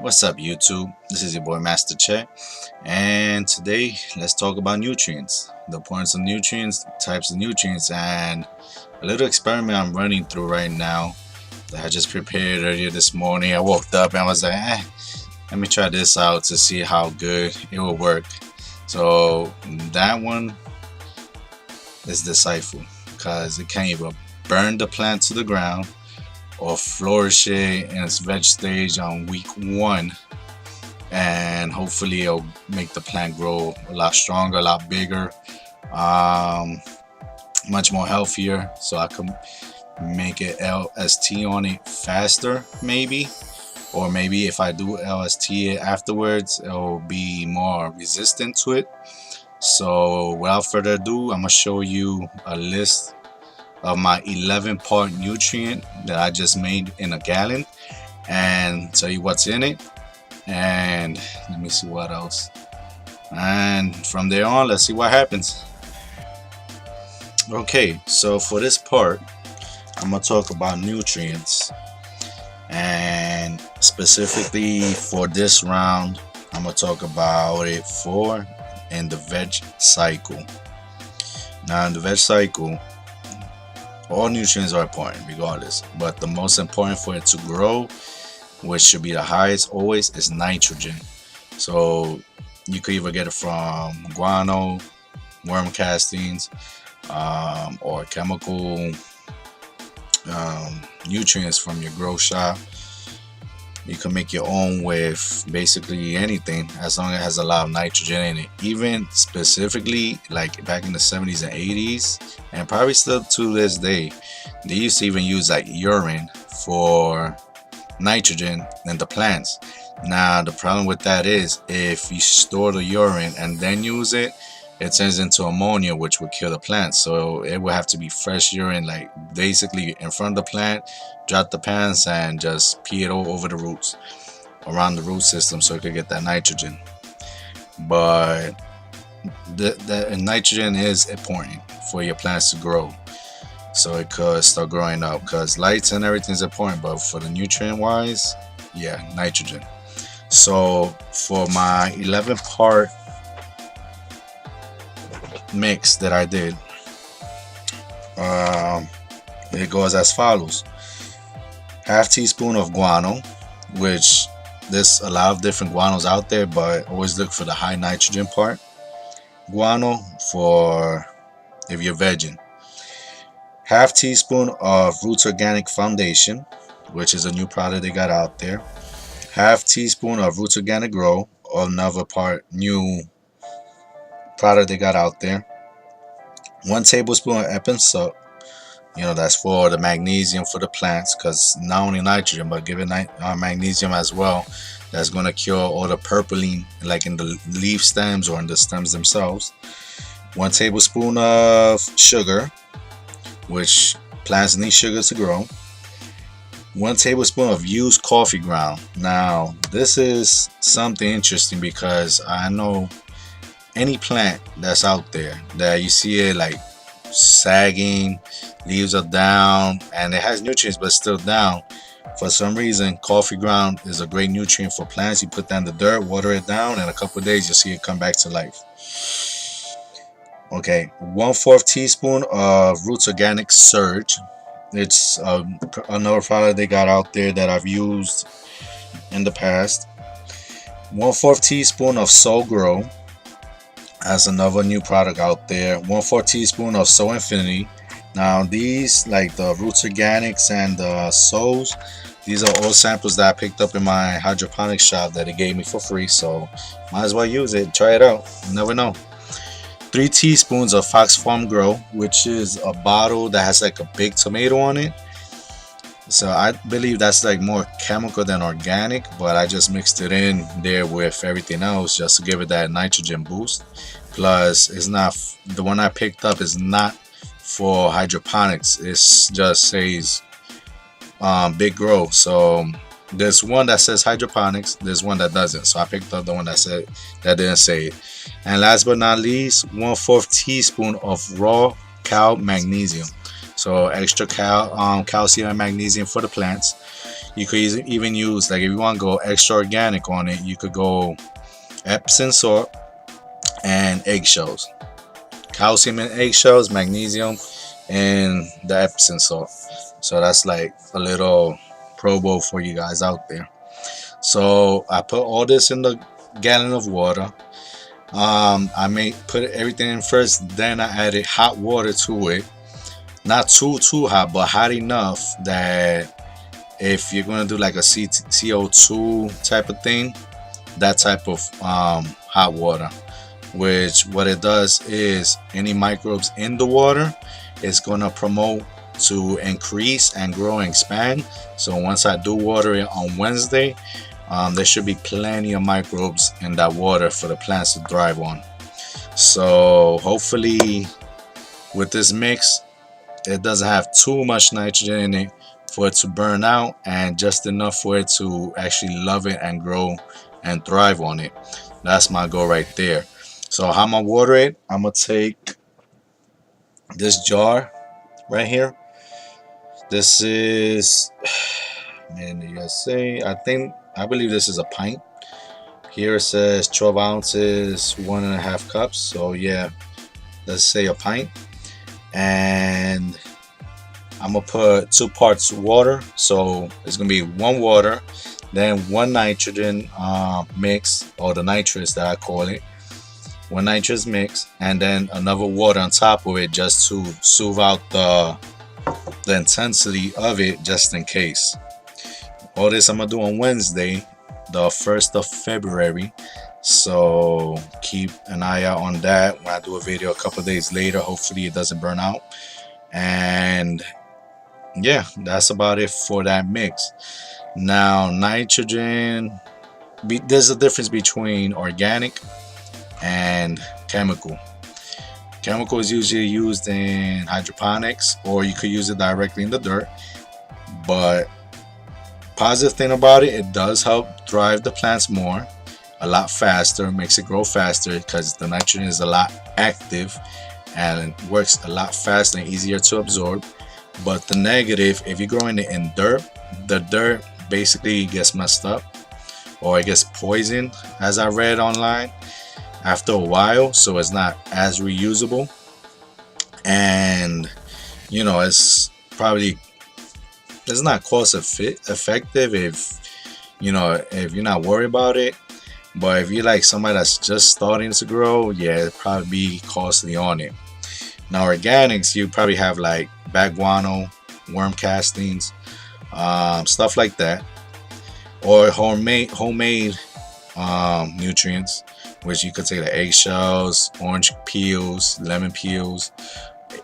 What's up, YouTube? This is your boy Master Che, and today let's talk about nutrients, the importance of nutrients, types of nutrients, and a little experiment I'm running through right now that I just prepared earlier this morning. I woke up and I was like, let me try this out to see how good it will work. So that one is decisive because it can't even burn the plant to the ground or flourish it in its veg stage on week one, and hopefully it'll make the plant grow a lot stronger, a lot bigger, um, much more healthier, so I can make it LST on it faster, maybe. Or maybe if I do LST it afterwards, it'll be more resistant to it. So without further ado, I'm gonna show you a list of my 11-part nutrient that I just made in a gallon and tell you what's in it, and let me see what else, and from there on let's see what happens. Okay, so for this part I'm gonna talk about nutrients, and specifically for this round I'm gonna talk about it for in the veg cycle. Now in the veg cycle, all nutrients are important regardless, but the most important for it to grow, which should be the highest always, is nitrogen. So you could either get it from guano, worm castings, or chemical nutrients from your grow shop. You can make your own with basically anything as long as it has a lot of nitrogen in it. Even specifically like back in the 70s and 80s, and probably still to this day, they used to even use like urine for nitrogen in the plants. Now the problem with that is if you store the urine and then use it, it turns into ammonia, which would kill the plant. So it would have to be fresh urine, like basically in front of the plant, drop the pants and just pee it all over the roots, around the root system, so it could get that nitrogen. But the nitrogen is important for your plants to grow, so it could start growing up, because lights and everything is important, but for the nutrient wise, yeah, nitrogen. So for my 11-part mix that I did, it goes as follows: half teaspoon of guano, which there's a lot of different guanos out there, but always look for the high nitrogen part. Guano for if you're vegging. Half teaspoon of Roots Organic Foundation, which is a new product they got out there. Half teaspoon of Roots Organic Grow, another new product they got out there. 1 tablespoon of Epsom salt. That's for the magnesium for the plants, because not only nitrogen but give it magnesium as well. That's going to cure all the purpling like in the leaf stems or in the stems themselves. 1 tablespoon of sugar, which plants need sugar to grow. 1 tablespoon of used coffee ground. Now this is something interesting because I know any plant that's out there that you see it like sagging, leaves are down, and it has nutrients but still down. For some reason, coffee ground is a great nutrient for plants. You put that in the dirt, water it down, and in a couple of days you'll see it come back to life. Okay, 1/4 teaspoon of Roots Organic Surge. It's another product they got out there that I've used in the past. 1/4 teaspoon of Soul Grow. That's another new product out there. 1/4 teaspoon of Soul Infinity. Now these, like the Roots Organics and the Souls, these are all samples that I picked up in my hydroponics shop that it gave me for free, so might as well use it, try it out, you never know. 3 teaspoons of Fox Farm Grow, which is a bottle that has like a big tomato on it. So I believe that's like more chemical than organic, but I just mixed it in there with everything else just to give it that nitrogen boost. Plus, it's not, the one I picked up is not for hydroponics. It just says big grow. So there's one that says hydroponics, there's one that doesn't. So I picked up the one that didn't say it. And last but not least, 1/4 teaspoon of raw cow magnesium. So extra calcium and magnesium for the plants. You could even use, like, if you want to go extra organic on it, you could go Epsom salt and eggshells, calcium in eggshells, magnesium, and the Epsom salt. So that's like a little probo for you guys out there. So I put all this in the gallon of water. I may put everything in first, then I added hot water to it. Not too hot, but hot enough that if you're gonna do like a CO2 type of thing, that type of hot water, which what it does is any microbes in the water is gonna promote to increase and grow and expand. So once I do water it on Wednesday, there should be plenty of microbes in that water for the plants to thrive on. So hopefully with this mix, it doesn't have too much nitrogen in it for it to burn out, and just enough for it to actually love it and grow and thrive on it. That's my goal right there. So how I'm gonna water it, I'm gonna take this jar right here. This is made in the USA. I believe this is a pint. Here it says 12 ounces, 1.5 cups. So yeah, let's say a pint. And I'm gonna put 2 parts water. So it's gonna be 1 water, then 1 nitrogen mix, or the nitrous that I call it. 1 nitrous mix, and then another water on top of it, just to soothe out the intensity of it, just in case. All this I'm gonna do on Wednesday, the 1st of February. So keep an eye out on that when I do a video a couple days later. Hopefully it doesn't burn out. And yeah, that's about it for that mix. Now nitrogen, there's a difference between organic and chemical. Chemical is usually used in hydroponics, or you could use it directly in the dirt. But positive thing about it, it does help drive the plants more, a lot faster, makes it grow faster, because the nitrogen is a lot active and it works a lot faster and easier to absorb. But the negative, if you're growing it in dirt, the dirt basically gets messed up, or it gets poisoned, as I read online, after a while, so it's not as reusable. And you know, it's not cost effective if if you're not worried about it. But if you're like somebody that's just starting to grow, yeah, it'd probably be costly on it. Now organics, you probably have like bag guano, worm castings, stuff like that, or homemade nutrients, which you could take the eggshells, orange peels, lemon peels,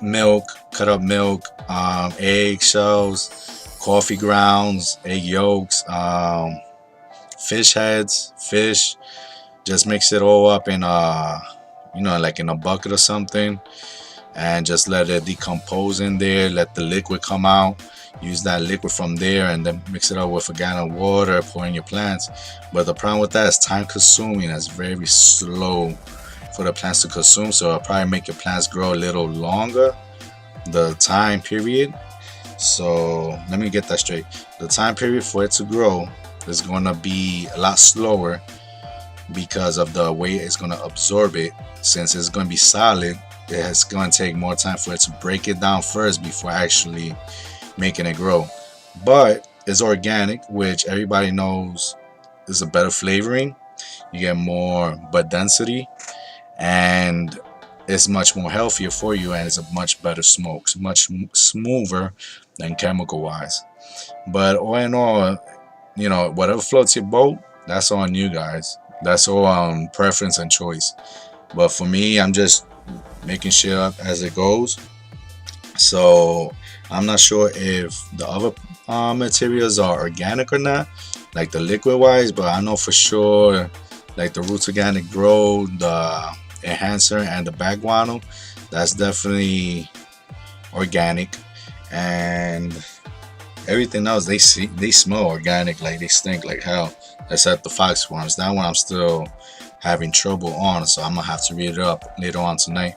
milk, cut up milk, egg shells, coffee grounds, egg yolks, fish heads, fish. Just mix it all up in like in a bucket or something, and just let it decompose in there. Let the liquid come out. Use that liquid from there, and then mix it up with a gallon of water, pour in your plants. But the problem with that is time consuming. It's very slow for the plants to consume, so it'll probably make your plants grow a little longer, the time period. So let me get that straight. The time period for it to grow is going to be a lot slower because of the way it's going to absorb it. Since it's going to be solid, it's going to take more time for it to break it down first before actually making it grow. But it's organic, which everybody knows is a better flavoring. You get more bud density, and it's much more healthier for you, and it's a much better smoke. It's much smoother than chemical wise. But all in all, whatever floats your boat, that's on you guys. That's all on preference and choice. But for me, I'm just making shit up as it goes. So I'm not sure if the other materials are organic or not, like the liquid wise, but I know for sure like the Roots Organic Grow, the enhancer, and the bag guano, that's definitely organic. And everything else, they smell organic, like they stink like hell, except the fox worms. That one I'm still having trouble on, so I'm gonna have to read it up later on tonight.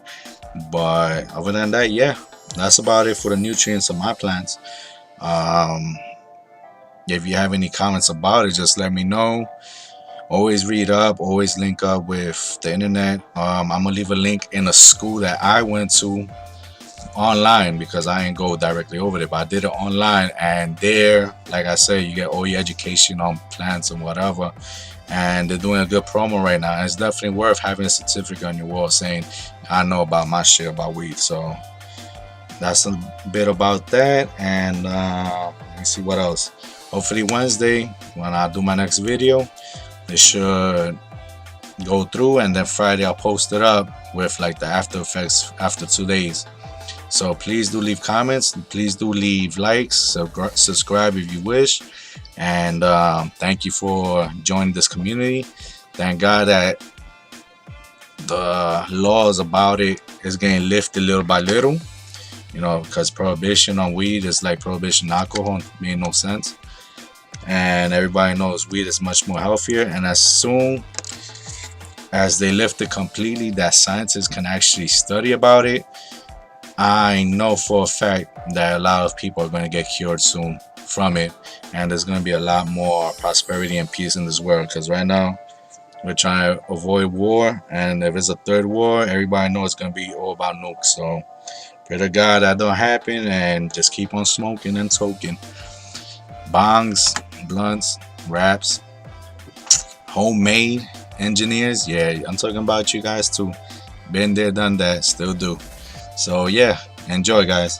But other than that, yeah, that's about it for the nutrients of my plants. Yeah, If you have any comments about it, just let me know. Always read up, always link up with the internet. I'm gonna leave a link in a school that I went to online, because I ain't go directly over there, but I did it online. And there, like I said, you get all your education on plants and whatever. And they're doing a good promo right now. And it's definitely worth having a certificate on your wall saying, I know about my shit about weed. So that's a bit about that. And let me see what else. Hopefully Wednesday, when I do my next video, it should go through, and then Friday I'll post it up with like the after effects after 2 days. So please do leave comments, please do leave likes, subscribe if you wish. And thank you for joining this community. Thank God that the laws about it is getting lifted little by little, you know, because prohibition on weed is like prohibition on alcohol. It made no sense. And everybody knows weed is much more healthier. And as soon as they lift it completely, that scientists can actually study about it, I know for a fact that a lot of people are going to get cured soon from it, and there's going to be a lot more prosperity and peace in this world. Because right now we're trying to avoid war, and if it's a third war, everybody knows it's going to be all about nukes. So pray to God that don't happen, and just keep on smoking and toking. Bongs, blunts, wraps, homemade engineers. Yeah, I'm talking about you guys too. Been there, done that, still do. So yeah, enjoy guys.